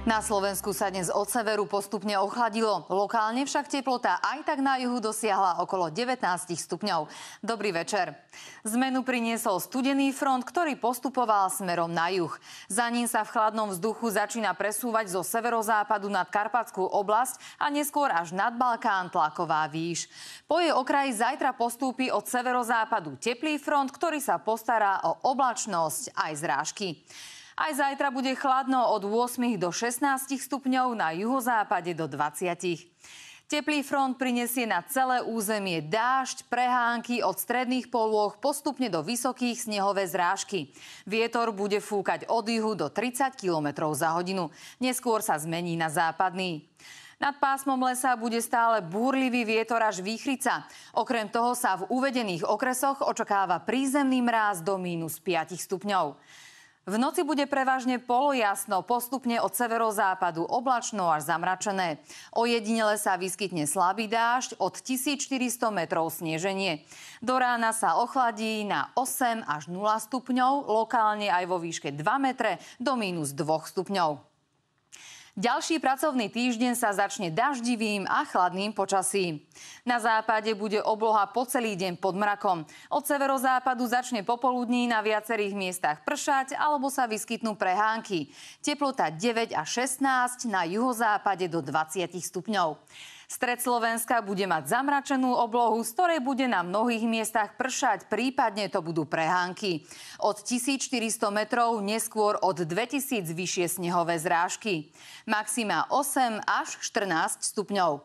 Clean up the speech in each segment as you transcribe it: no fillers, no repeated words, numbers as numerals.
Na Slovensku sa dnes od severu postupne ochladilo. Lokálne však teplota aj tak na juhu dosiahla okolo 19 stupňov. Dobrý večer. Zmenu priniesol studený front, ktorý postupoval smerom na juh. Za ním sa v chladnom vzduchu začína presúvať zo severozápadu nad Karpatskú oblasť a neskôr až nad Balkán tlaková výš. Po jej okraji zajtra postúpi od severozápadu teplý front, ktorý sa postará o oblačnosť aj zrážky. Aj zajtra bude chladno od 8 do 16 stupňov, na juhozápade do 20. Teplý front prinesie na celé územie dážď, prehánky od stredných polôch postupne do vysokých snehové zrážky. Vietor bude fúkať od juhu do 30 km za hodinu. Neskôr sa zmení na západný. Nad pásmom lesa bude stále búrlivý vietor až výchrica. Okrem toho sa v uvedených okresoch očakáva prízemný mráz do -5 stupňov. V noci bude prevažne polojasno, postupne od severozápadu oblačno až zamračené. Ojedinele sa vyskytne slabý dážď, od 1400 metrov sneženie. Do rána sa ochladí na 8 až 0 stupňov, lokálne aj vo výške 2 metre do -2 stupňov. Ďalší pracovný týždeň sa začne daždivým a chladným počasím. Na západe bude obloha po celý deň pod mrakom. Od severozápadu začne popoludní na viacerých miestach pršať alebo sa vyskytnú prehánky. Teplota 9 až 16, na juhozápade do 20 stupňov. Stred Slovenska bude mať zamračenú oblohu, z ktorej bude na mnohých miestach pršať, prípadne to budú prehánky. Od 1400 metrov, neskôr od 2000 vyššie snehové zrážky. Maxima 8 až 14 stupňov.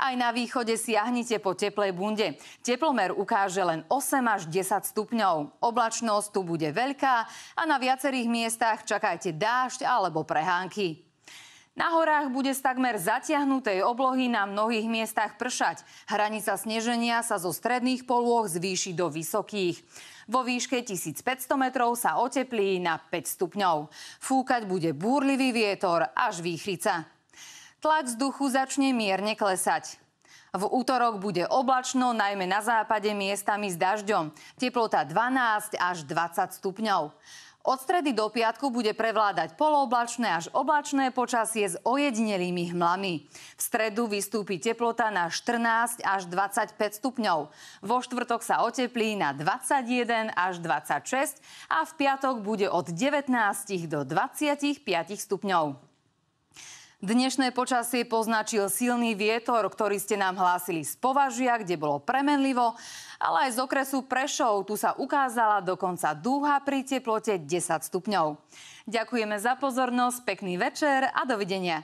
Aj na východe siahnite po teplej bunde. Teplomer ukáže len 8 až 10 stupňov. Oblačnosť tu bude veľká a na viacerých miestach čakajte dážď alebo prehánky. Na horách bude z takmer zatiahnutej oblohy na mnohých miestach pršať. Hranica sneženia sa zo stredných polôch zvýši do vysokých. Vo výške 1500 metrov sa oteplí na 5 stupňov. Fúkať bude búrlivý vietor až výchrica. Tlak vzduchu začne mierne klesať. V útorok bude oblačno, najmä na západe miestami s dažďom. Teplota 12 až 20 stupňov. Od stredy do piatku bude prevládať polooblačné až oblačné počasie s ojedinelými hmlami. V stredu vystúpi teplota na 14 až 25 stupňov. Vo štvrtok sa oteplí na 21 až 26 a v piatok bude od 19 do 25 stupňov. Dnešné počasie poznačil silný vietor, ktorý ste nám hlásili z Považia, kde bolo premenlivo, ale aj z okresu Prešov. Tu sa ukázala dokonca dúha pri teplote 10 stupňov. Ďakujeme za pozornosť, pekný večer a dovidenia.